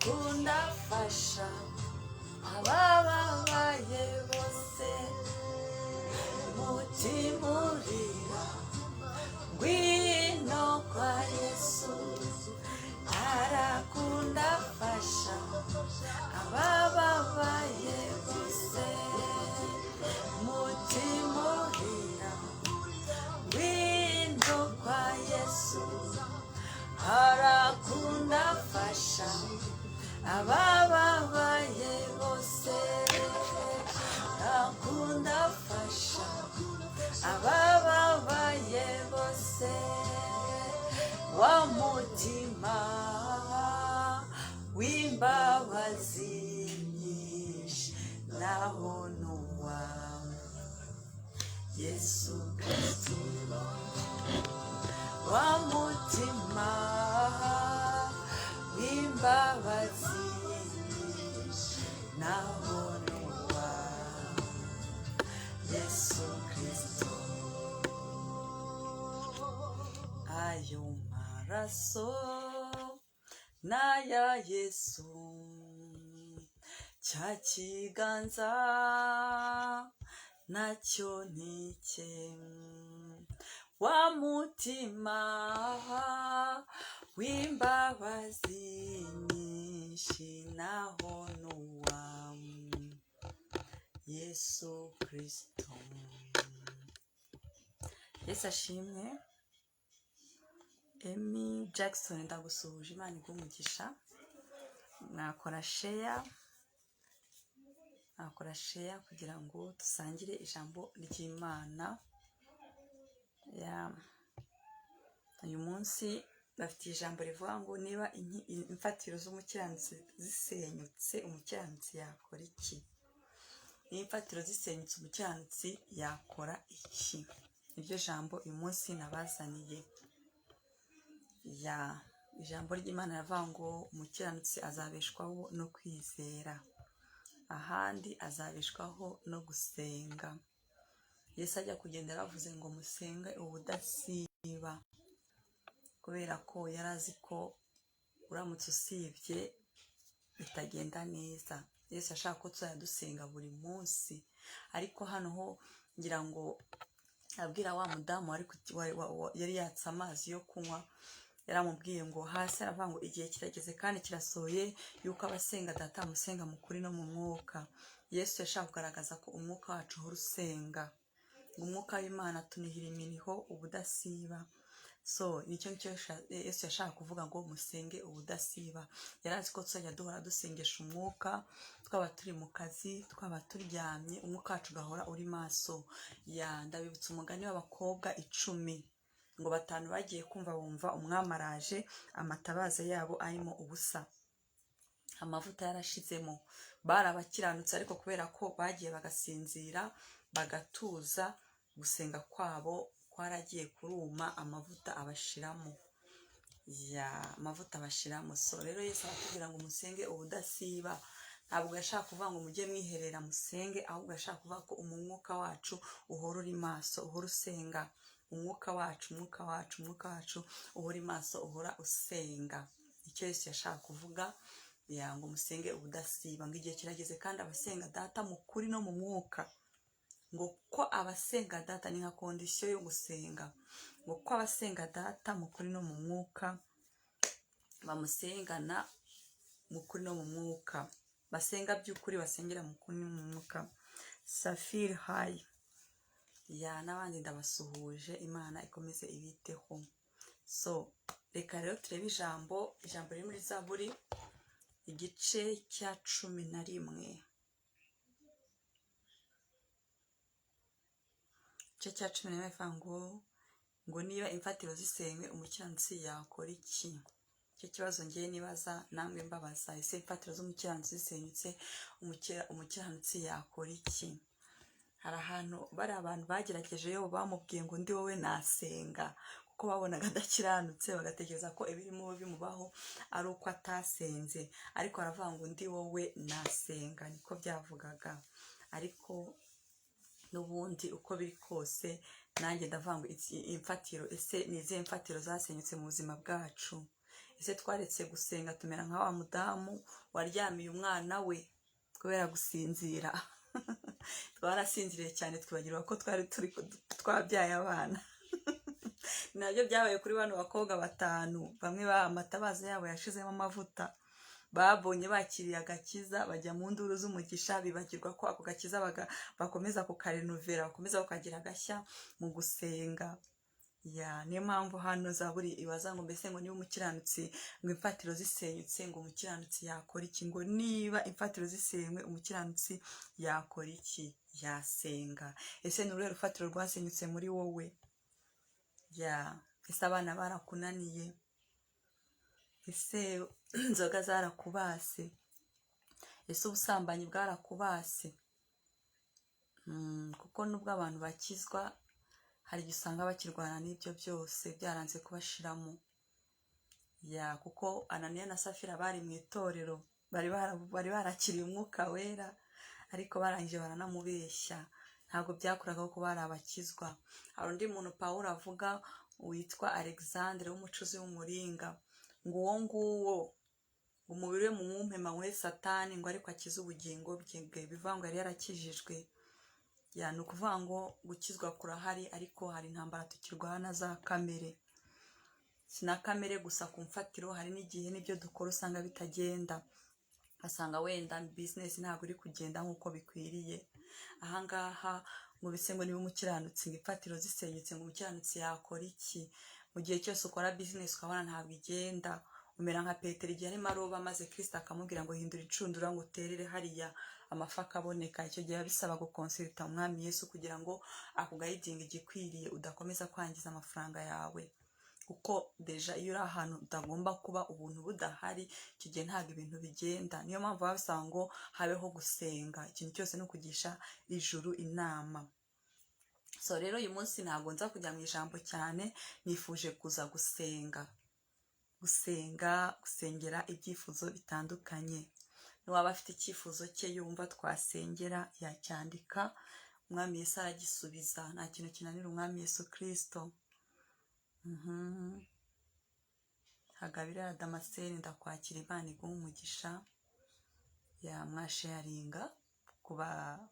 arakunda fasha abababaye bose umutima urira ngwino kwa Yesu arakunda fasha abababaye bose umutima urira ngwino kwa Yesu arakunda fasha abababaye bose arakunda fasha abababaye bose wa mutima w'imbabazi nyinshi naho nuwa Yesu Kristo wa mutima w'imbabazi nyinshi naho nuwa Yesu Kristo ayo maraso n'aya Yesu cya kiganza nacyo nike wa mutima w'imbabazi nyinshi naho nuwa Yesu Kristo. Yesu ashimwe. Emi Jackson ndagusuhuje, Imana igumugisha. Mwakora share kugira ngo dusangire ijambo ry'Imana. Uyu munsi bafite ijambo rivuga ngo niba imfatiro z'umukiranutsi zisenyutse umukiranutsi yakora iki? Niba imfatiro zisenyutse umukiranutsi yakora iki? Iryo jambo uyu munsi nabazaniye. Ijambo ry'Imana rivuga ngo umukiranutsi azabeshwaho no kwizera, ahandi azabeshwaho no gusenga. Yesu ajya kugenda yaravuze ngo musenge ubudasiba, kubera ko yari azi ko uramutse usibye bitagenda neza. Yesu ashaka ko tuzajya dusenga buri munsi, ariko hano ho ngira ngo abwira wa mudamu yari yatse amazi yo kunywa, yaramubwiye ngo hasi aravuga ngo igihe kirageze kandi kirasohoye yuko abasenga Data musenga mu kuri no mu mwuka. Yesu yashaka kugaragaza ko umwuka wacu uhora usenga, ngo umwuka w'Imana tunihira iminiho ubudasiba. So nicyo Yesu yashaka kuvuga ngo musenge ubudasiba. Yari azi ko tuzajya duhora dusengesha umwuka, twaba turi mu kazi, twaba turyamye, umwuka wacu ugahora uri maso. Ndabibutsa umugani w'abakobwa 10 ngo 5 bagiye kumva bumva umwami araje, amatabaza yabo arimo ubusa, amavuta yarashizemo. Bari abakiranutse, ariko kubera ko bagiye bagasinzira bagatuza, gusenga kwabo kwaragiye kuruma, amavuta abashiramo. Amavuta abashiramo. So rero Yesu aratubwira ngo musenge ubudasiba. Ntabwo yashaka kuvuga ngo mujye mwiherera musenge, ahubwo yashaka kuvuga ko umwuka wacu uhora uri maso, uhora usenga. Umwuka wacu uhora maso, uhora usenga. Icyo Yesu yashaka kuvuga, ngo musenge ubudasiba, ngo igihe kirageze kandi abasenga Data mu kuri no mu mwuka. Ngo ko abasenga Data ni nka kondisiyo yo gusenga, ngo ko abasenga Data mu kuri no mu mwuka bamusengana mu kuri no mu mwuka, basenga by'ukuri, basengera mu kuri no mu mwuka. Safiri hayi n'abandi ndabasuhuje, Imana ikomeze ibiteho. So reka rero turebe ijambo riri muri Zaburi igice cya 11. Igice cya 11 bivuga ngo niba imfatiro zisenywe umukiranutsi yakora iki? Icyo kibazo ngiye nibaza namwe mbabaza, ese imfatiro z'umukiranutsi zisenyutse umukiranutsi yakora iki? Hari ahantu bari abantu bagerageje yo bamubwiye ngo ndi wowe nasenga, kuko babonaga adakiranutse, bagatekereza ko ibirimo bimubaho ari uko atasenze. Ariko aravuga ngo ndi wowe nasenga, niko byavugaga. Ariko n'ubundi uko biri kose nanjye ndavuga ngo imfatiro, ese ni izihe mfatiro zasenyutse mu buzima bwacu? ese twaretse gusenga tumera nka wa mudamu waryamiye umwana we kubera gusinzira. Twarasinziriye cyane twibagirwa ko twabyaye abana. Nabyo byabaye kuri bano bakobwa 5, bamwe amatabaza yabo yashizemo amavuta, babonye bakiriye agakiza bajya mu nduru z'umugisha, bibagirwa ko ako gakiza bakomeza kukarenovera, bakomeza kukagira agashya mu gusenga. Niyo mpamvu hano Zaburi ibaza ngo mbese ngo niba umukiranutsi ngo imfatiro zisenyutse ngo umukiranutsi yakora iki? Ngo niba imfatiro zisenywe umukiranutsi yakora iki? Yasenga. Ese ni uruhe rufatiro rwasenyutse muri wowe? Ese abana barakunaniye? Ese inzoga zarakubase? Ese ubusambanyi bwarakubase? Kuko nubwo abantu bakizwa hari igihe usanga bakirwana n'ibyo byose byaranze kubashiramo. Kuko Ananiya na Safira bari mu itorero, bari barakiriye umwuka wera, ariko barangije baranamubeshya, ntabwo byakoraga ko bari abakizwa. Hari undi muntu Pawulo avuga witwa Alexandre w'umucuzi w'umuringa, ngo uwo nguwo umubiri we mumumpema we Satani ngo ariko akize ubugingo bwe. Bivuga ngo yari yarakijijwe. Ni ukuvuga ngo gukizwa kurahari, ariko hari intambara tukirwana za kamere. Si na kamere gusa, ku mfatiro hari n'igihe n'ibyo dukora usanga bitagenda, asanga wenda business ntabwo iri kugenda nk'uko bikwiriye. Ahangaha ngo bise ngo niba umukiranutsi ngo imfatiro zisenyutse ngo umukiranutsi yakora iki? Mu gihe cyose ukora business ukabona ntabwo igenda, umera nka Petero igihe arimo aroba maze Kristo akamubwira ngo hindura incundura ngo uterere hariya amafi akaboneka. Icyo gihe bisaba gukonsulta umwami Yesu kugira ngo akugayidinge igikwiriye, udakomeza kwangiza amafaranga yawe. Kuko deja iyo uri ahantu utagomba kuba, ubuntu budahari, icyo gihe ntabwo ibintu bigenda. Niyo mpamvu babisaba ngo habeho gusenga. Ikintu cyose no kugisha ijuru inama. Rero uyu munsi ntabwo nza kujya mu ijambo cyane, nifuje kuza gusengera ibyifuzo bitandukanye. Niwaba afite icyifuzo cye yumva twasengera yacyandika, umwami Yesu aragisubiza. Nta kintu kinanira umwami Yesu Kristo. Hagabira Damascene ndakwakira, Imana iguhe umugisha. Mwasharinga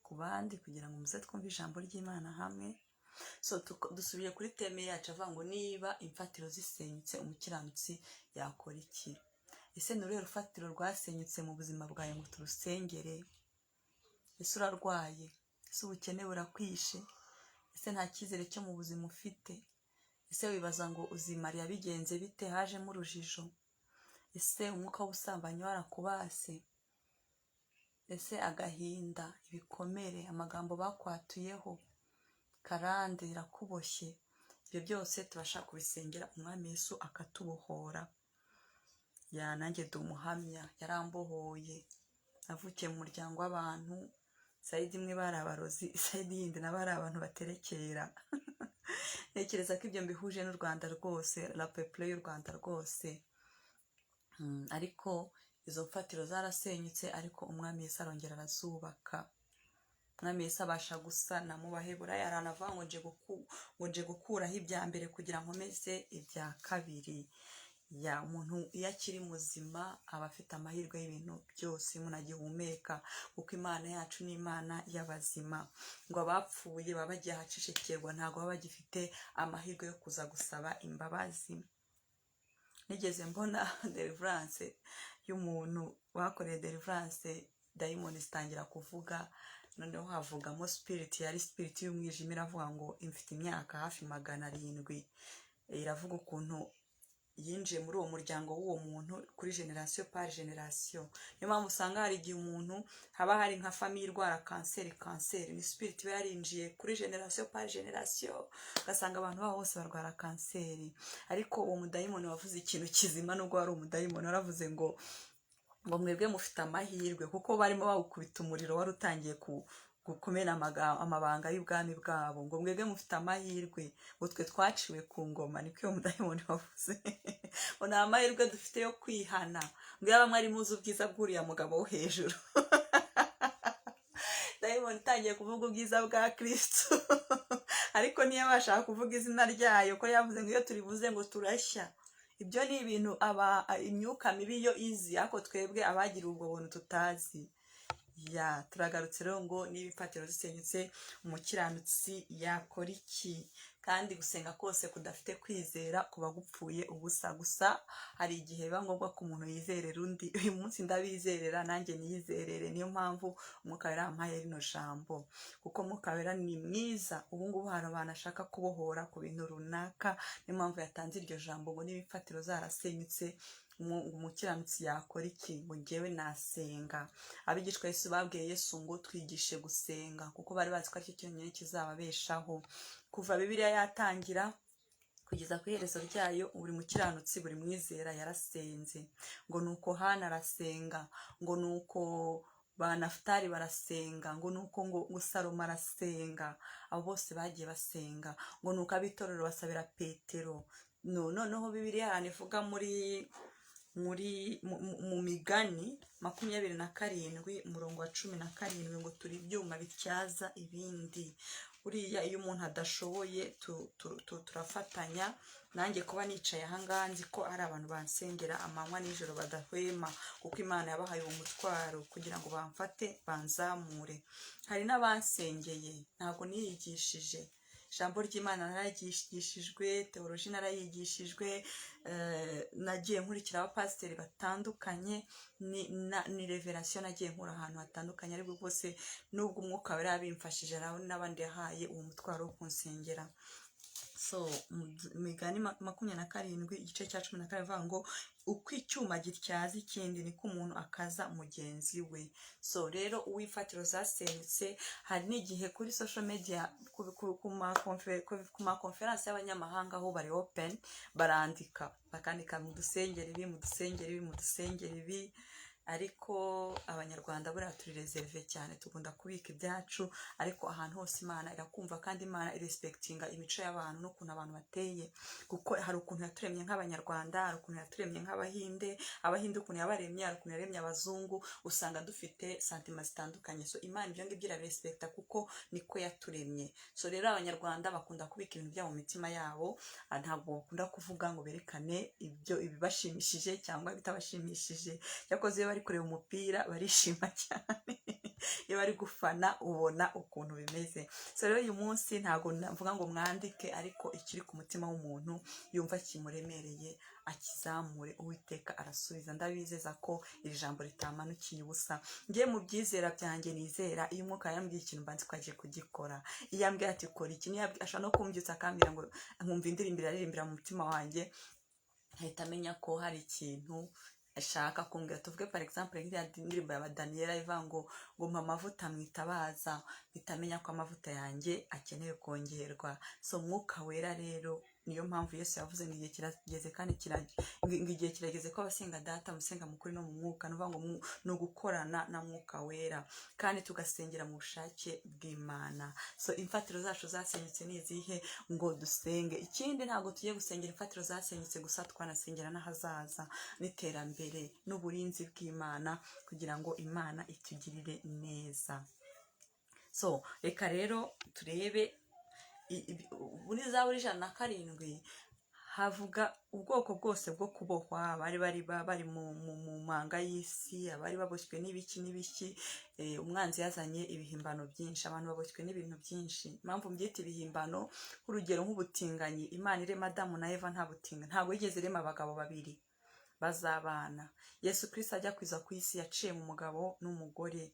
ku bandi kugira ngo muze twumve ijambo ry'Imana hamwe. Dusubiye kuri teme yacu avuga ngo niba imfatiro zisenyutse umukiranutsi yakora iki? Ese ni uruhe rufatiro rwasenyutse mu buzima bwawe ngo turusengere? Ese urarwaye? Ese ubukene burakwishe? Ese nta cyizere cyo mu buzima ufite? Ese wibaza ngo uzimarira bigenze bite? Hajemo urujijo? Ese umwuka w'ubusambanyi warakubase? Ese agahinda, ibikomere, amagambo bakwatuyeho, karande irakuboshye? Ibyo byose tubasha kubisengera umwami Yesu akatubohora. Nanjye ndi umuhamya, yarambohoye. Navukiye mu muryango w'abantu, sayidi imwe bari abarozi, sayidi yindi nabo ari abantu baterekera. Ntekereza ko ibyo mbihuje n'u Rwanda rwose, la peuple y'u Rwanda rwose. Ariko izo mfatiro zarasenyutse, ariko umwami Yesu arongera arazubaka. Umwami Yesu abasha gusana. Mu Baheburayo aranavuga ngo nje gukuraho ibya mbere kugira ngo nkomeze ibya kabiri. Umuntu iyo akiri muzima aba afite amahirwe y'ibintu byose umuntu agihumeka, kuko Imana yacu ni Imana y'abazima. Ngo abapfuye baba bagiye ahacecekerwa, ntabwo baba bagifite amahirwe yo kuza gusaba imbabazi. Nigeze mbona deliverance y'umuntu bakoreye deliverance, dayimoni zitangira kuvuga, noneho havugamo spirit, yari spirit y'umwijima, iravuga ngo imfite imyaka hafi 700. Iravuga ukuntu yinjiye muri uwo muryango w'uwo muntu kuri generation par generation. Niyo mpamvu usanga hari igihe umuntu haba hari nka famille irwara kanseri, ni spirit iba yarinjiye kuri generation par generation, ugasanga abantu babo bose barwara kanseri. Ariko uwo mudayimoni wavuze ikintu kizima, nubwo wari umudayimoni, waravuze ngo mwebwe mufite amahirwe, kuko barimo bawukubita umuriro wari utangiye kumena amabanga y'ubwami bwabo. Ngo mwebwe mufite amahirwe, ngo twe twaciwe ku ngoma. Niko uwo mudayimoni wavuze. Ngo nta mahirwe dufite yo kwihana, ngo yaba mwari muzi ubwiza bw'uriya mugabo wo hejuru. Dayimoni itangiye kuvuga ubwiza bwa Kristo, ariko niyo bashaka kuvuga izina ryayo, ko yavuze ngo iyo turivuze ngo turashya. ibyo ni ibintu imyuka mibi yo izi, ariko twebwe abagira ubwo buntu tutazi. Turagarutse rero ngo niba imfatiro zisenyutse umukiranutsi yakora iki? Kandi gusenga kose kudafite kwizera kuba gupfuye ubusa. Gusa hari igihe biba ngombwa ko umuntu yizerera undi. Uyu munsi ndabizerera nanjye niyizerere, niyo mpamvu Umwuka Wera yampaye rino jambo, kuko Umwuka Wera ni mwiza. Ubu ngubu hari abantu ashaka kubohora ku bintu runaka, niyo mpamvu yatanze iryo jambo ngo niba imfatiro zarasenyutse umukiranutsi yakora iki? Ngo njyewe nasenga. Abigishwa Yesu babwiye Yesu ngo twigishe gusenga, kuko bari bazi ko aricyo cyonyine kizababeshaho. Kuva Bibiliya yatangira kugeza ku iherezo ryayo, buri mukiranutsi, buri mwizera yarasenze. Ngo nuko Hana arasenga, ngo nuko ba Nafutali barasenga, ngo nuko ngo Salomo arasenga. Abo bose bagiye basenga. Ngo nuko ab'itorero basabira Petero. Noneho Bibiliya ahantu ivuga mu Migani 27 umurongo wa 17 ngo turi ibyuma bityaza ibindi. Buriya iyo umuntu adashoboye turafatanya. Nanjye kuba nicaye ahangaha nzi ko ari abantu bansengera amanywa n'ijoro badahwema, kuko Imana yabahaye uwo mutwaro kugira ngo bamfate banzamure. Hari n'abansengeye, ntabwo niyigishije. Ijambo ry'Imana narayigishijwe, teoloji narayigishijwe, nagiye nkurikira abapasiteri batandukanye, ni revelation nagiye nkura ahantu hatandukanye, ariko bwose nubwo Umwuka Wera yabimfashije, n'abandi yahaye uwo mutwaro wo kunsengera. Migani 27 igice cya 12 bivuga ngo uko icyuma gityaza ikindi niko umuntu akaza mugenzi we. Rero uw'ifatiro zasenyutse, hari n'igihe kuri social media ku ma conference y'abanyamahanga aho bari open bakandika mudusengere ibi, ariko abanyarwanda buriya turi reserve cyane, tugunda kubika ibyacu, ariko ahantu hose Imana irakumva, kandi Imana irespectinga imico y'abantu n'ukuntu abantu bateye, kuko hari ukuntu yaturemye nk'abanyarwanda, hari ukuntu yaturemye nk'abahinde, ukuntu yabaremye, hari ukuntu yaremye abazungu, usanga dufite santima zitandukanye. Imana ibyo ngibyo irarespecta kuko niko yaturemye. Rero abanyarwanda bakunda kubika ibintu byabo mu mitima yabo, ntabwo bakunda kuvuga ngo berekane ibibashimishije cyangwa bitabashimishije. Yakoze bari kureba umupira barishima cyane, iyo bari gufana ubona ukuntu bimeze. Rero uyu munsi ntabwo navuga ngo mwandike, ariko ikiri ku mutima w'umuntu yumva kimuremereye akizamure, Uwiteka arasubiza. Ndabizeza ko iri jambo ritamanukiye ubusa. Ngiye mu byizera byanjye nizera, iyo Umwuka yambwiye ikintu mba nzi ko agiye kugikora. Iyo yambwiye ati kora iki, ashobora no kumbyutsa akambwira ngo nkumva indirimbo iraririmbira mu mutima wanjye, ahita amenya ko hari ikintu ashaka kumbwira. Tuvuge par exemple nk'iriya ndirimbo ya Daniela ivuga ngo mpa amavuta mwitabaza, bitamenya ko amavuta yanjye akeneye kongerwa. Umwuka Wera rero, niyo mpamvu Yesu yavuze ngo igihe kirageze, kandi igihe kirageze ko abasenga Data musenga mu kuri no mu mwuka. Nuvuga ngo ni ugukorana na Mwuka Wera, kandi tugasengera mu bushake bw'Imana. Imfatiro zacu zasenyutse ni izihe? Ngo dusenge. Ikindi, ntabwo tugiye gusengera imfatiro zasenyutse gusa, twanasengera n'ahazaza, n'iterambere, n'uburinzi bw'Imana, kugira ngo Imana itugirire neza. Reka rero turebe muri Zaburi 107 havuga ubwoko bwose bwo kubohwa. Bari mu manga y'isi, abari baboshywe n'ibiki. Umwanzi yazanye ibihimbano byinshi, abantu baboshywe n'ibintu byinshi. Impamvu mbyita ibihimbano, urugero nk'ubutinganyi. Imana irema Adamu na Eva nta butinganyi, ntabwo yigeze irema abagabo babiri bazabana. Yesu Kristo ajya kwiza ku isi yaciye mu mugabo n'umugore,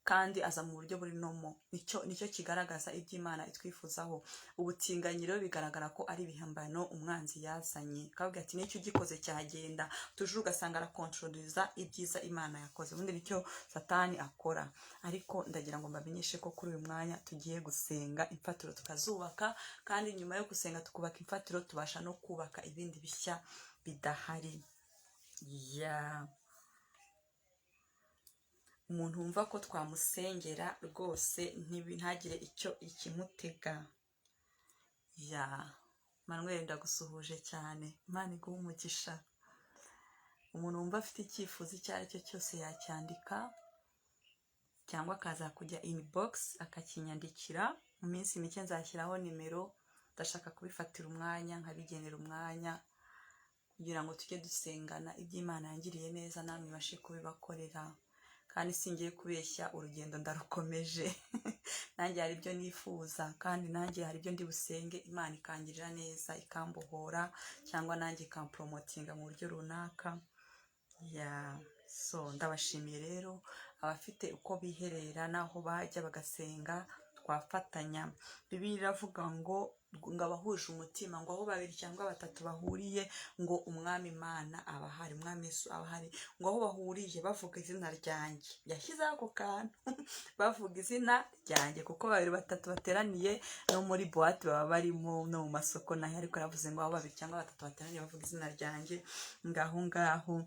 kandi aza mu buryo buri nomo. Nicyo kigaragaza iby'Imana itwifuzaho. Ubutinganyi rero bigaragara ko ari ibihimbano umwanzi yazanye, akavuga ati n'icyo ugikoze cyagenda, tujuru ugasanga arakontroliza ibyiza Imana yakoze. Ubundi nicyo Satani akora. Ariko ndagira ngo mbamenyeshe ko kuri uyu mwanya tugiye gusenga, imfatiro tukazubaka, kandi nyuma yo gusenga tukubaka imfatiro, tubasha no kubaka ibindi bishya bidahari. Umuntu wumva ko twamusengera rwose ntagire icyo ikimutega. Manuel, ndagusuhuje cyane, Imana iguhe umugisha. Umuntu wumva afite icyifuzo icyo ari cyo cyose yacyandika, cyangwa akaza kujya inbox akakinyandikira. Mu minsi mike nzashyiraho nimero, ndashaka kubifatira umwanya, nkabigenera umwanya, kugira ngo tujye dusengana iby'Imana yangiriye neza namwe ibashe kubibakorera. Kandi singiye kubeshya, urugendo ndarukomeje nanjye hari ibyo nifuza, kandi nanjye hari ibyo ndi busenge Imana ikangirira neza ikambohora, cyangwa nanjye ikampromotinga mu buryo runaka. So ndabashimiye rero abafite uko biherera naho bajya bagasenga twafatanya. Bibiliya iravuga ngo abahuje umutima, ngo aho babiri cyangwa batatu bahuriye, ngo umwami Imana aba ahari, umwami Yesu aba ahari. Ngo aho bahuriye bavuga izina ryanjye, yashyizeho ako kantu bavuga izina ryanjye, kuko babiri batatu bateraniye no muri boîte baba barimo, no mu masoko naho, ariko yavuze ngo aho babiri cyangwa batatu bateraniye bavuga izina ryanjye, ngaho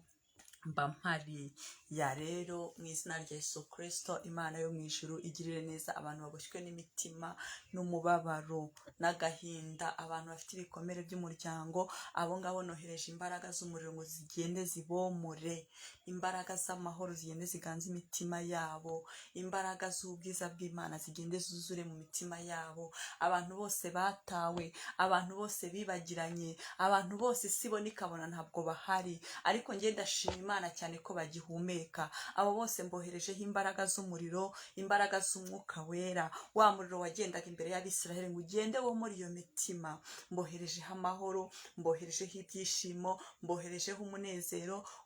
mba mpari. Ya rero mu izina rya Yesu Kristo, Imana yo mu ijuru igirire neza abantu baboshywe n'imitima n'umubabaro n'agahinda, abantu bafite ibikomere by'umuryango, abo ngabo nohereje imbaraga z'umuriro ngo zigende zibomore, imbaraga z'amahoro zigende ziganze imitima yabo, imbaraga z'ubwiza bw'Imana zigende zuzure mu mitima yabo. Abantu bose batawe, abantu bose bibagiranye, abantu bose sibona ikabona ntabwo bahari, ariko njye ndashima Imana cyane ko bagihumeka. Abo bose mboherejeho imbaraga z'umuriro, imbaraga z'umwuka wera, wa muriro wagendaga imbere y'Abisiraheli ngo ugende wo muri iyo mitima. Mboherejeho amahoro, mboherejeho ibyishimo, mboherejeho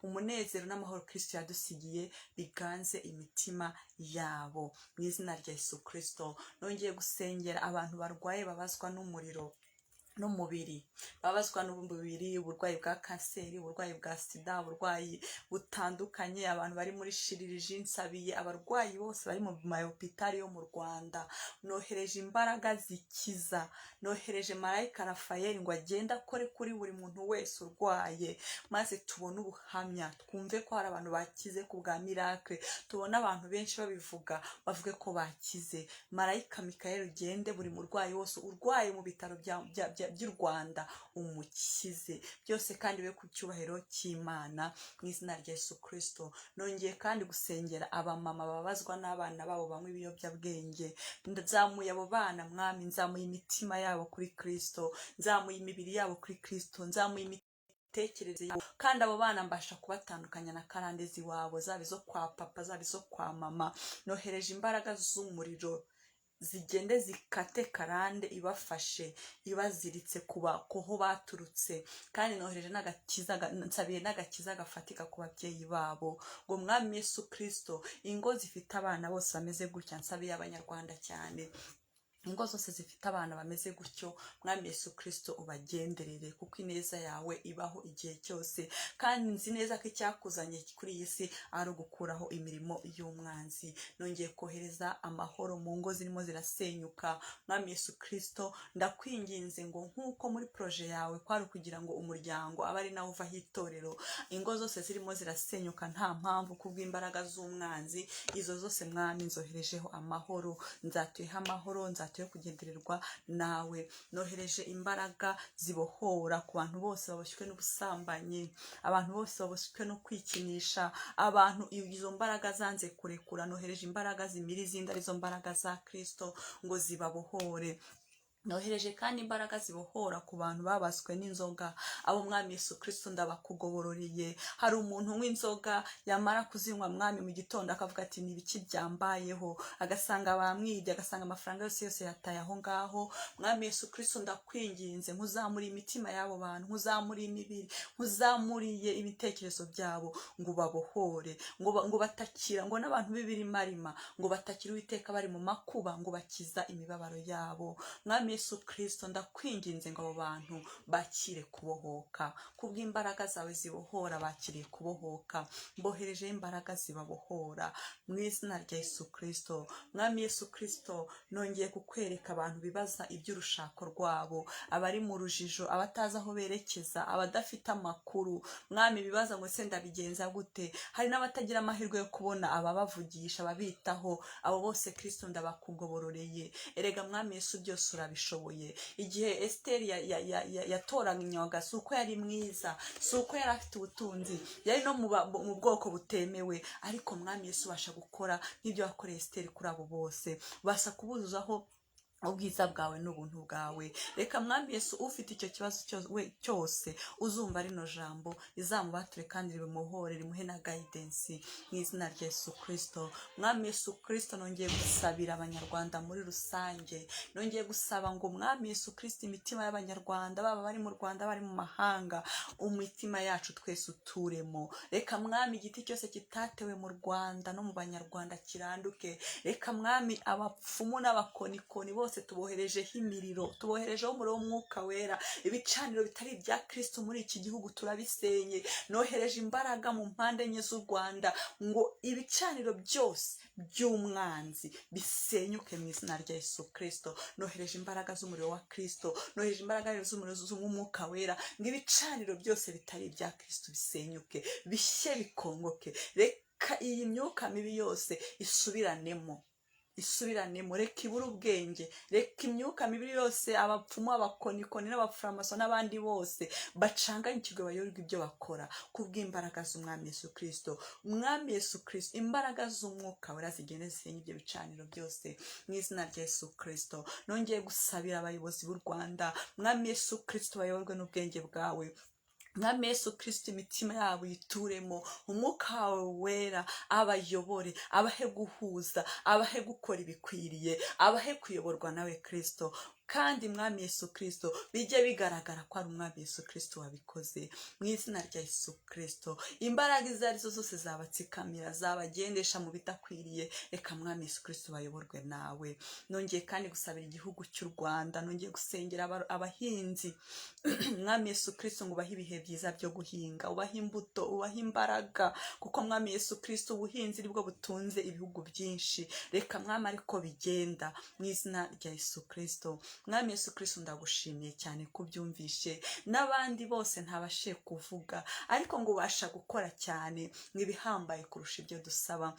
umunezero n'amahoro Kristo yadusigiye biganze imitima yabo mu izina rya Yesu Kristo. Nongeye gusengera abantu barwaye babazwa n'umuriro n'umubiri, babazwa n'umubiri, uburwayi bwa kanseri, uburwayi bwa sida, uburwayi butandukanye, abantu bari muri shiririji. Nsabiye abarwayi bose bari mu mahopitali yo mu Rwanda, nohereje imbaraga zikiza, nohereje marayika Rafayeli ngo agende akore kuri buri muntu wese urwaye, maze tubone ubuhamya, twumve ko hari abantu bakize ku bwa miracle, tubone abantu benshi babivuga bavuge ko bakize. Marayika Mikayeli ugende buri murwayi wose urwaye mu bitaro by'u Rwanda umukize, byose kandi we ku cyubahiro cy'Imana mu izina rya Yesu Kristo. Nongeye kandi gusengera abamama babazwa n'abana babo banywa ibiyobyabwenge. Nzamuye abo bana Mwami, nzamuye imitima yabo kuri Kristo, nzamuye imibiri yabo kuri Kristo, nzamuye imitekerereze yabo, kandi abo bana mbasha kubatandukanya na karandezi wabo, zaba izo kwa papa zaba izo kwa mama. Nohereje imbaraga z'umuriro zigende zikate karande ibafashe, ibaziritse kuho baturutse, kandi nohereje n'agakiza, nsabiye n'agakiza gafatika ku babyeyi babo. Ngo Mwami Yesu Kristo, ingo zifite abana bose bameze gutya, nsabiye Abanyarwanda cyane, ingo zose zifite abana bameze gutyo, Mwami Yesu Kristo ubagenderere, kuko ineza yawe ibaho igihe cyose, kandi nzi neza ko icyakuzanye kuri iyi si ari ugukuraho imirimo y'umwanzi. Nongeye kohereza amahoro mu ngo zirimo zirasenyuka. Mwami Yesu Kristo, ndakwinginze ngo nk'uko muri proje yawe kwari ukugira ngo umuryango abe ari nawe uvaho itorero, ingo zose zirimo zirasenyuka nta mpamvu kubw'imbaraga z'umwanzi, izo zose Mwami nzoherejeho amahoro, nzatuyeho amahoro, yo kugendererwa nawe. Nohereje imbaraga zibohora ku bantu bose baboshywe n'ubusambanyi, abantu bose baboshywe no kwikinisha, abantu izo mbaraga zanze kurekura. Nohereje imbaraga zimira izindi, arizo mbaraga za Kristo ngo zibabohore. Nohereje kandi imbaraga zibohora ku bantu babaswe n'inzoga, abo Mwami Yesu Kristo ndabakugobororeye. Hari umuntu unywa inzoga, yamara kuzinywa Mwami mu gitondo akavuga ati ni ibiki byambayeho, agasanga bamwibye, agasanga amafaranga yose yataye aho ngaho. Mwami Yesu Kristo ndakwinginze, nkuzamuriye imitima y'abo bantu, nkuzamuriye imibiri, nkuzamuriye ibitekerezo byabo, ngo babohore, ngo batakira, ngo n'abantu b'ibirimarima ngo batakira Uwiteka bari mu makuba, ngo bakiza imibabaro yabo. Mwami Yesu Kristo ndakwinginze ngo abo bantu bakire kubohoka, kubw'imbaraga zawe zibohora bakiriye kubohoka. Mbohereje imbaraga zibabohora mu izina rya Yesu Kristo. Mwami Yesu Kristo, nongeye kukwereka abantu bibaza iby'urushako rwabo, abari mu rujijo, abatazi aho berekeza, abadafite amakuru. Mwami bibaza ngo se ndabigenza gute? Hari n'abatagira amahirwe yo kubona ababavugisha, ababitaho. Abo bose Kristo ndabakugobororeye. Erega Mwami Yesu byose urabishoboye. Igihe Esiteri yatoranywaga, si uko yari mwiza, si uko yari afite ubutunzi, yari no mu bwoko butemewe, ariko Mwami Yesu ubasha gukora nk'ibyo wakoreye Esiteri kuri abo bose, ubasha kubuzuzaho ubwiza bwawe n'ubuntu bwawe. Reka mwami Yesu ufite icyo kibazo cyose uzumva rino jambo izamubature kandi rimuhore, rimuhe na guidance mu izina rya Yesu Kristo. Mwami Yesu Kristo, nongeye gusabira abanyarwanda muri rusange, nongeye gusaba ngo mwami Yesu Kristo imitima y'abanyarwanda baba bari mu Rwanda bari mu mahanga, umutima yacu twese uturemo. Reka mwami igiti cyose kitatewe mu Rwanda no mu banyarwanda kiranduke. Reka mwami abapfumu n'abakonikoni bose tuboherejeho imiriro, tuboherejeho umuriro w'umwuka wera. Ibicaniro bitari ibya Kristo muri iki gihugu turabisenye. Nohereje imbaraga mu mpande enye z'u Rwanda ngo ibicaniro byose by'umwanzi bisenyuke mu izina rya Yesu Kristo. Nohereje imbaraga z'umuriro wa Kristo, nohereje imbaraga z'umuriro w'umwuka wera ngo ibicaniro byose bitari ibya Kristo bisenyuke, bishye bikongoke. Reka iyi myuka mibi yose isubiranemo, reka ibura ubwenge. Reka imyuka mibi yose, abapfumu, abakonikoni n'abafuramaso n'abandi bose bacanganyikirwe bayoberwe ibyo bakora kubw'imbaraga z'umwami Yesu Kristo. Umwami Yesu Kristo, imbaraga z'umwuka wera zigende zisenye ibyo bicaniro byose mu izina rya Yesu Kristo. Nongeye gusabira abayobozi b'u Rwanda, mwami Yesu Kristo, bayoborwe n'ubwenge bwawe. Mwami Yesu Kristo, imitima yabo yituremo, umwuka wawe wera abayobore, abahe guhuza, abahe gukora ibikwiriye, abahe kuyoborwa nawe Kristo. Kandi mwami Yesu Kristo bijye bigaragara ko ari umwami Yesu Kristo wabikoze mu izina rya Yesu Kristo. Imbaraga izo arizo zose zabatsikamira, zabagendesha mu bidakwiriye, reka mwami Yesu Kristo bayoborwe nawe. Nongeye kandi gusabira igihugu cy'u Rwanda, nongeye gusengera abahinzi mwami Yesu Kristo ngo ubahe ibihe byiza byo guhinga, ubahe imbuto, ubahe imbaraga, kuko mwami Yesu Kristo ubuhinzi nibwo butunze ibihugu byinshi. Reka mwami ariko bigenda mu izina rya Yesu Kristo. Mwami Yesu Kristo, ndagushimiye cyane kubyumvishe, n'abandi bose ntabashe kuvuga ariko ngo ubasha gukora cyane n'ibihambaye kurusha ibyo dusaba.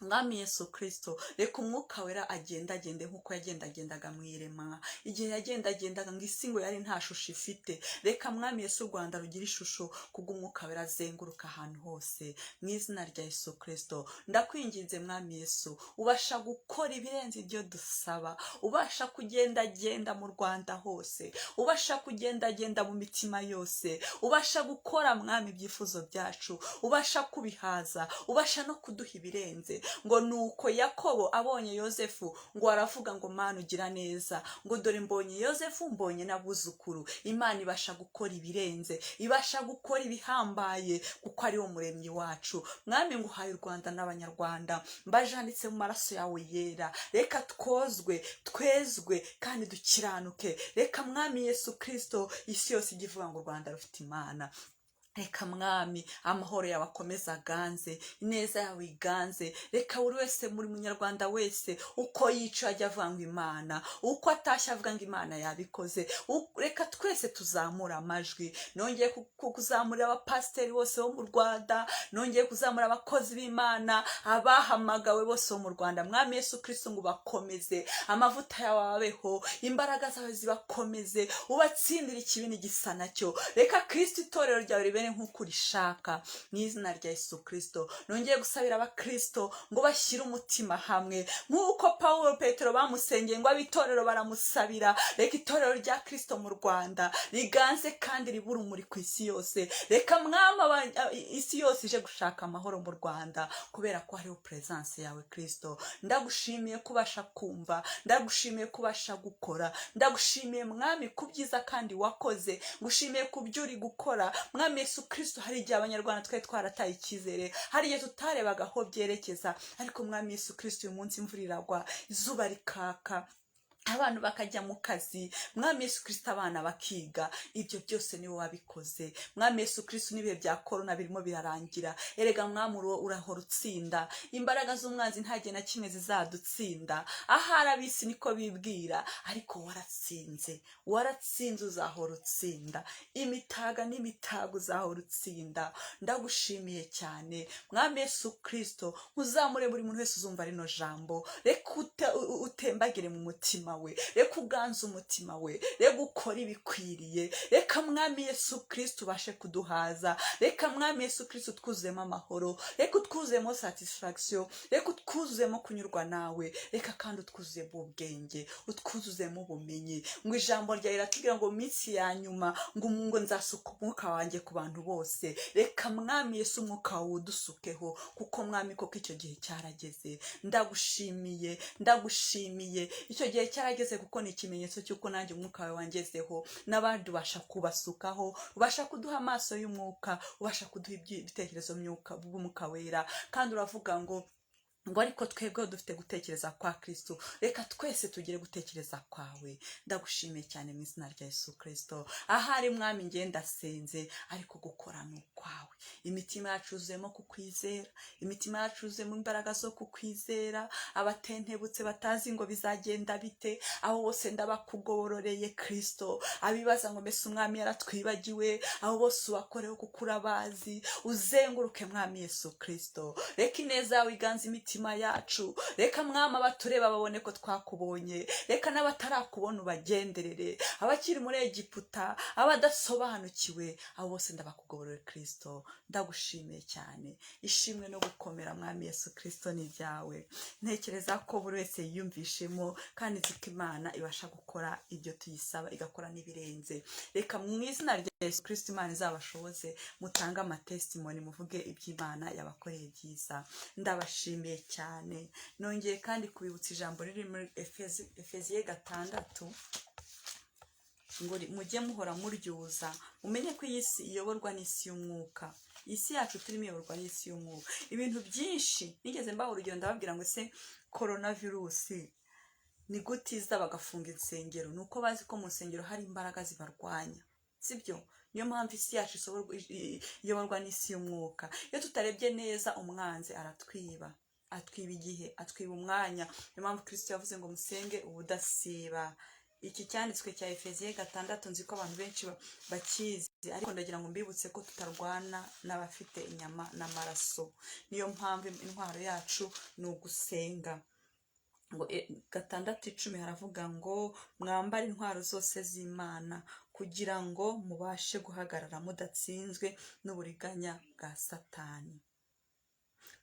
Mwami Yesu Kristo, reka umwuka wera agende nk'uko yagendagendaga mu irema, igihe yagendagendaga ngo isi ngo yari nta shusho ifite. Reka mwami Yesu u Rwanda rugira ishusho kubw'umwuka wera azenguruka ahantu hose mu izina rya Yesu Kristo. Ndakwinginze mwami Yesu, ubasha gukora ibirenze ibyo dusaba, ubasha kugendagenda mu Rwanda hose, ubasha kugendagenda mu mitima yose, ubasha gukora mwami ibyifuzo byacu, ubasha kubihaza, ubasha no kuduha ibirenze. Ngo nuko Yakobo abonye Yosefu ngo aravuga ngo Mana ugira neza, ngo dore mbonye Yosefu, mbonye n'abuzukuru. Imana ibasha gukora ibirenze, ibasha gukora ibihambaye, kuko ari wo muremyi wacu. Mwami nguhaye u Rwanda n'abanyarwanda, mbajanditse mu maraso yawe yera. Reka twezwe kandi dukiranuke. Reka mwami Yesu Kristo isi yose igivuga ngo u Rwanda rufite Imana. Reka mwami amahoro yawe akomeza aganze, ineza yawe iganze. Reka buri wese muri munyarwanda wese uko yica ajya avuga ngo Imana, uko atashye avuga ngo Imana yabikoze. Reka twese tuzamura amajwi. Nongeye kuzamurira abapasiteri bose bo mu Rwanda, nongeye kuzamura abakozi b'Imana, abahamagawe bose bo mu Rwanda. Mwami Yesu Kristo ngo bakomeze, amavuta yawe abeho, imbaraga zawe zibakomeze, ubatsindire ikibini gisa nacyo. Reka Kristo itorero ryawe ribe nk'uko urishaka mu izina rya Yesu Kristo. Nongeye gusabira abakristo ngo bashyire umutima hamwe nk'uko Paulo Petero bamusengeye ngo abitorero baramusabira. Reka itorero rya Kristo mu Rwanda riganze kandi ribura umuri ku isi yose. Reka mwama isi yose ije gushaka amahoro mu Rwanda kubera ko hariho presence yawe Kristo. Ndagushimiye kubasha kumva, ndagushimiye kubasha gukora, ndagushimiye mwami kubyiza kandi wakoze, ngushimiye kubyuri gukora. Mwami Yesu Kristo, hari igihe abanyarwanda twari twarataye icyizere, hari igihe tutarebaga aho byerekeza, ariko mwami Yesu Kristo uyu munsi imvura iragwa, izuba rikaka, abantu bakajya mu kazi. Mwami Yesu Kristo abana bakiga. Ibyo byose niwe wabikoze. Mwami Yesu Kristo n'ibihe bya corona birimo birarangira. Erega mwami urahora utsinda. Imbaraga z'umwanzi nta gihe na kimwe zizadutsinda. Ahari abisi niko bibwira, ariko waratsinze, uzahora utsinda. Imitaga n'imitago uzahora utsinda. Ndagushimiye cyane mwami Yesu Kristo. Uzamure buri muntu wese uzumva rino jambo, reka utembagire mu mutima umutima we, reka uganze umutima we, reka ukora ibikwiriye, reka mwami Yesu Kristo ubashe kuduhaza, reka mwami Yesu Kristo twuzemo amahoro, reka utwuzemo satisfaction, reka utwuzemo kunyurwa nawe, reka kandi utwuzemo ubwenge, utwuzuzemo ubumenyi. Ngo ijambo ryawe riratubwira ngo minsi ya nyuma ngo nzasuka umwuka wanjye ku bantu bose. Reka mwami Yesu umwuka wawe udusukeho, kuko mwami koko icyo gihe cyarageze. Ndagushimiye, ndagushimiye, icyo gihe cyarageze kuko ni ikimenyetso cy'uko nanjye umwuka wawe wangezeho, n'abandi ubasha kubasukaho, ubasha kuduha amaso y'umwuka, ubasha kuduha ibitekerezo by'umwuka wera. Kandi uravuga ngo ariko twebwe dufite gutekereza kwa Kristo, reka twese tugire gutekereza kwawe. Ndagushimiye cyane mu izina rya Yesu Kristo. Ahari mwami ngenda senze, ariko gukora ni ukwawe. Imitima yacu yuzuyemo kukwizera, imitima yacu yuzuyemo imbaraga zo kukwizera. Abatentebutse batazi ngo bizagenda bite, abo bose ndabakugororeye Kristo. Abibaza ngo mbese umwami yaratwibagiwe, abo bose ubakoreho kuko urabazi. Uzenguruke mwami Yesu Kristo, reka ineza yawe iganze imitima yacu. Reka mwama abatureba babone ko twakubonye, reka n'abatarakubona ubagenderere. Abakiri muri Egiputa, abadasobanukiwe, abo bose ndabakugororera Kristo. Ndagushimiye cyane, ishimwe no gukomera mwami Yesu Kristo ni ibyawe. Ntekereza ko buri wese yiyumvishemo, kandi nzi ko Imana ibasha gukora ibyo tuyisaba, igakora n'ibirenze. Reka mu izina rya Yesu Kristo Imana izabashoboze, mutange amatestimoni, muvuge iby'Imana yabakoreye byiza. Ndabashimiye cyane. Nongeye kandi kubibutsa ijambo riri muri Efeziye 6 ngo mujye muhora muryuza, mumenye ko iyi si iyoborwa n'isi y'umwuka. Isi yacu turimo iyoborwa n'isi y'umwuka. Ibintu byinshi nigeze mbaho urugendo ndababwira ngo se coronavirus ni gute iza bagafunga insengero, nuko bazi ko mu nsengero hari imbaraga zibarwanya, sibyo? Niyo mpamvu isi yacu iyoborwa n'isi y'umwuka. Iyo tutarebye neza umwanzi aratwiba, atwiba igihe, atwiba umwanya. Niyo mpamvu Kristo yavuze ngo musenge ubudasiba. Iki cyanditswe cya Efeziye 6 nzi ko abantu benshi bakizi, ariko ndagira ngo mbibutse ko tutarwana n'abafite inyama n'amaraso. Niyo mpamvu intwaro yacu ni ugusenga. Ngo 6:10 haravuga ngo mwambare intwaro zose z'Imana kugira ngo mubashe guhagarara mudatsinzwe n'uburiganya bwa Satani.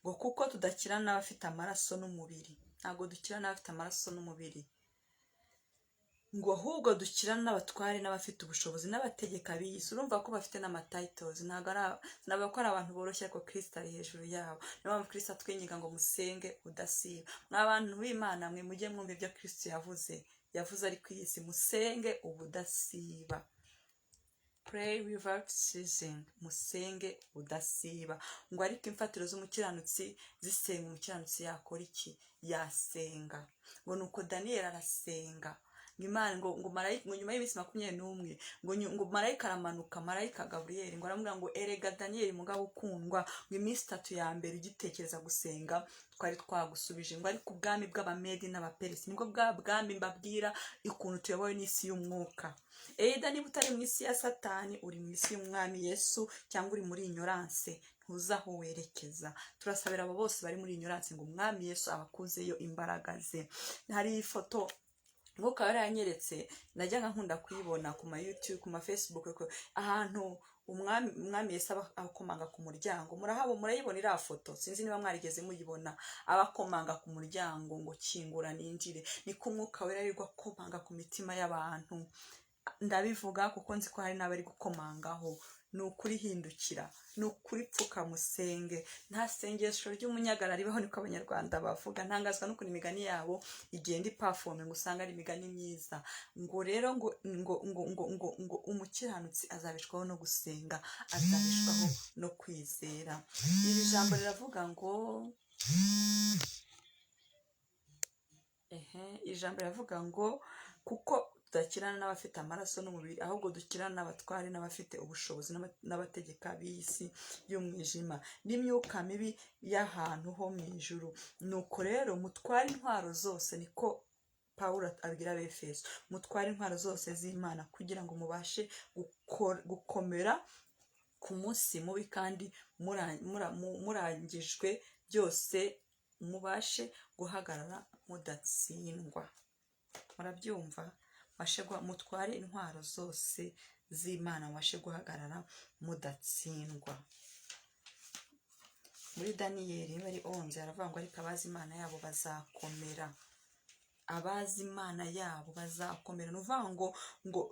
Ngo kuko tudakirana n'abafite amaraso n'umubiri, ntabwo dukirana n'abafite amaraso n'umubiri, ngo ahubwo dukirana n'abatware n'abafite ubushobozi n'abategeka b'isi. Urumva ko bafite n'amatitles, ntabwo ko ari abantu boroshye, ariko Kristo ari hejuru yabo. Niyo mpamvu Kristo atwinginga ngo musenge udasiba. Mw'abantu b'Imana mwe mujye mwumva ibyo Kristo yavuze ari ku isi, musenge ubudasiba. Pray without ceasing, musenge udasiba. Ngo ariko imfatiro z'umukiranutsi zisenga, umukiranutsi yakora iki? Yasenga. Ngo nuko Daniel arasenga. Imana ngo nyuma y'iminsi 21 ngo marayika aramanuka, marayika Gabriel ngo aramubwira ngo erega Daniel mugabo ukundwa, ngo iminsi 3 ya mbere ugitekereza gusenga twari twagusubije. Ngo ariko ubwami bw'Abamedi n'Abaperesi nibwo bwami mbabwira ukuntu tuyobowe n'isi y'umwuka. Eda niba utari mu isi ya Satani, uri mu isi y'umwami Yesu, cyangwa uri muri ignorance, ntuzi aho werekeza. Turasabira abo bose bari muri ignorance ngo umwami Yesu abakuzeyo imbaraga ze. Hari ifoto Mwuka yaranyeretse, najyaga nkunda kuyibona ku ma YouTube, ku ma Facebook, ahantu umwami Yesu abakomanga ku muryango. Murayibona iriya foto? Sinzi niba mwarigeze muyibona. Abakomanga ku muryango ngo kingura ninjire. Niko Umwuka wera ari gukomanga ku mitima y'abantu. Ndabivuga kuko nzi ko hari n'abari gukomangaho. Ni ukuri hindukira, ni ukuri pfuka musenge. Nta sengesho ry'umunyagara ribaho, niko Abanyarwanda bavuga. Ntangazwa n'ukuntu imigani yabo igenda iperforme, ngo usanga ari imigani myiza. Ngo rero ngo umukiranutsi azabishwaho no gusenga, azabishwaho no kwizera. Iri jambo riravuga ngo ijambo riravuga ngo kuko tudakirana n'abafite amaraso n'umubiri, ahubwo dukirana n'abatware n'abafite ubushobozi n'abategeka b'isi y'umwijima n'imyuka mibi y'ahantu ho mu ijuru. Nuko rero mutware intwaro zose, niko Pawulo abwira Abefeso, mutware intwaro zose z'Imana kugira ngo mubashe gukomera ku munsi mubi, kandi murangijwe byose mubashe guhagarara mudatsindwa. murabyumva, mutware intwaro zose z'Imana, mubashe guhagarara mudatsindwa. Muri Daniyeli bari 11 haravuga ngo ariko abazi Imana yabo bazakomera, abazi Imana yabo bazakomera. Ni ukuvuga ngo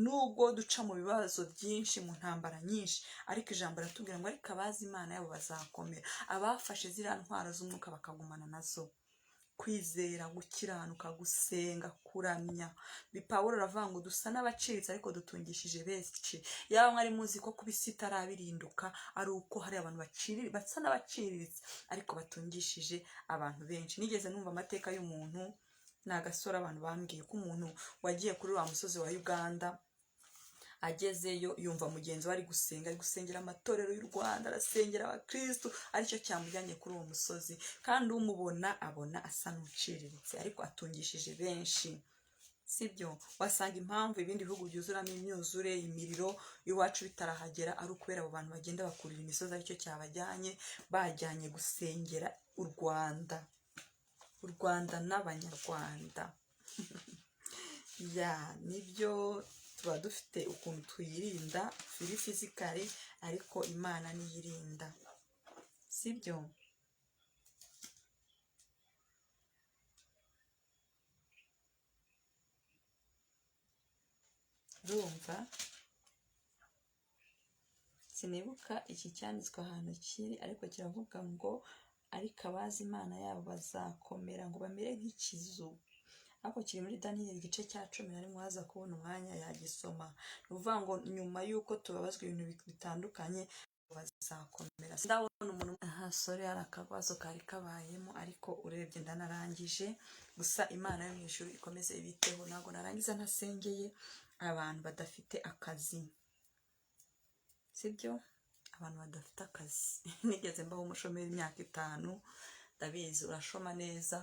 nubwo duca mu bibazo byinshi, mu ntambara nyinshi, ariko ijambo riratubwira ngo ariko abazi Imana yabo bazakomera, abafashe ziriya ntwaro z'umwuka bakagumana nazo: kwizera, gukiranuka, gusenga, kuramya. Pawulo aravuga ngo dusa n'abaciriritse ariko dutungishije benshi. Yaba mwari muzi ko kuba isi itarabirinduka ari uko hari abantu basa n'abaciriritse ariko batungishije abantu benshi. Nigeze numva amateka y'umuntu, ni agasore abantu bambwiye ko umuntu wagiye kuri wa musozi wa Uganda, agezeyo yumva mugenzi we ari gusengera amatorero y'u Rwanda, arasengera abakristo, aricyo cyamujyanye kuri uwo musozi. Kandi umubona abona asa n'uciriritse ariko atungishije benshi, sibyo? Wasanga impamvu ibindi bihugu byuzuramo imyuzure, imiriro, iwacu bitarahagera ari ukubera abo bantu bagenda bakurira imisozi, aricyo cyabajyanye, bajyanye gusengera u Rwanda n'abanyarwanda. Nibyo, tuba dufite ukuntu twirinda firi fizikali, ariko Imana niyirinda, sibyo? Urumva, sinibuka iki cyanditswe ahantu kiri, ariko kiravuga ngo ariko abazi Imana yabo bazakomera, ngo bamere nk'ikizu. Ariko kiri muri Daniyeli igice cya 10, nari mwaza kubona umwanya yagisoma. Ni ukuvuga ngo nyuma y'uko tubabazwa ibintu bitandukanye bazakomera. Ndabona umuntu sore hari akabazo kari kabayemo, ariko urebye ndanarangije. Gusa Imana yo mu ijuru ikomeze ibiteho. Ntabwo narangiza ntasengeye abantu badafite akazi, sibyo? Abantu badafite akazi. Nigeze mbaho umushomeri imyaka 5, ndabizi urashoma neza,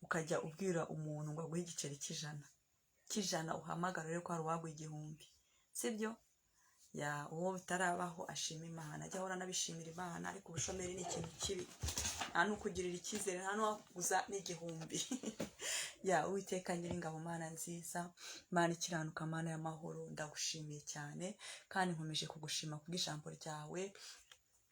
ukajya ubwira umuntu ngo aguhe igiceri cy'ijana, uhamagara rero ko hari uwaguha 1000, sibyo? Uwo bitarabaho ashima Imana, ajya ahora nabishimira Imana. Ariko ubushomeri ni ikintu kibi, nta n'ukugirira icyizere, nta n'uwaguza n'1000. Uwiteka Nyiringabo, Mana nziza, Mana ikiranuka, Mana y'amahoro, ndagushimiye cyane kandi nkomeje kugushima kubw'ijambo ryawe.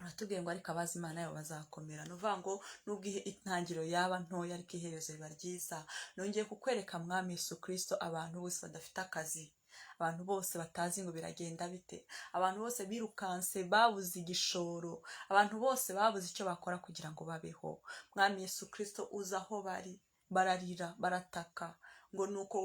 Aratubwiye ngo ariko abazi Imana yabo bazakomera. Ni ukuvuga ngo nubwo intangiriro yaba ntoya, ariko iherezo riba ryiza. Nongeye kukwereka Mwami Yesu Kristo abantu bose badafite akazi, abantu bose batazi ngo biragenda bite, abantu bose birukanse babuze igishoro, abantu bose babuze icyo bakora kugira ngo babeho. Mwami Yesu Kristo uza aho bari, bararira, barataka, ngo nuko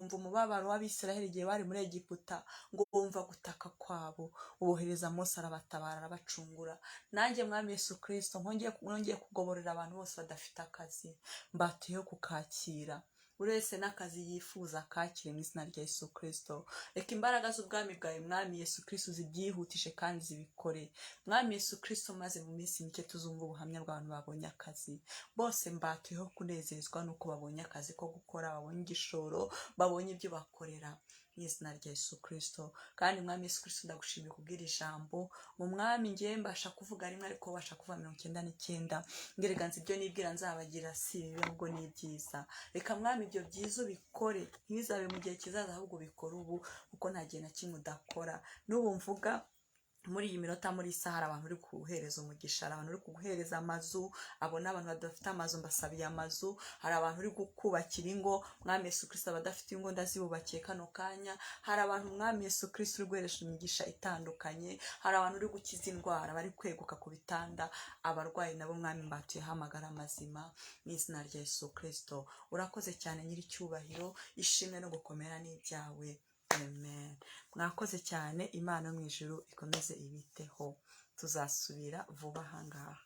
umva umubabaro w'Abisiraheli igihe bari muri Egiputa, ngo bumva gutaka kwabo, ubohereza Mose arabatabara, arabacungura. Nanjye Mwami Yesu Kristo nongeye kugoborera abantu bose badafite akazi, mbatuyeho kukakira. Buri wese n'akazi yifuza kakire mu izina rya Yesu Kristo. Reka imbaraga z'ubwami bwawe Mwami Yesu Kristo zibyihutishe kandi zibikore. Mwami Yesu Kristo, maze mu minsi mike tuzumva ubuhamya bw'abantu babonye akazi. Bose mbatuyeho kunezezwa nuko babonye akazi ko gukora, babonye igishoro, babonye ibyo bakorera mu izina rya Yesu Kristo. Kandi Mwami Yesu Kristo, ndagushimiye kubwira ijambo. Mu Mwami ngiye mbasha kuvuga rimwe, ariko basha kuvuga 99. Ngerega nzi ibyo nibwira nzabagira si bibi, ahubwo ni byiza. Reka Mwami ibyo byiza ubikore, ntibizabe mu gihe kizaza, ahubwo ubikore ubu, kuko nta gihe na kimwe udakora. N'ubu mvuga muri iyi minota, muri isaha, hari abantu uri kuguhereza umugisha, hari abantu uri kuguhereza amazu. Abo ni abantu badafite amazu, mbasabiye amazu. Hari abantu uri kubakira ingo, Mwami Yesu Kristo, abadafite ingo ndazibubakiye kano kanya. Hari abantu Mwami Yesu Kristo uri guheresha imigisha itandukanye. Hari abantu uri gukiza indwara, bari kweguka ku bitanda. Abarwayi nabo Mwami mbatuye hamagara amazima mu izina rya Yesu Kristo. Urakoze cyane nyiricyubahiro, ishimwe no gukomera n'ibyawe. Amen. Mwakoze cyane. Imana yo mu ijuru ikomeze ibiteho. Tuzasubira vuba ahangaha.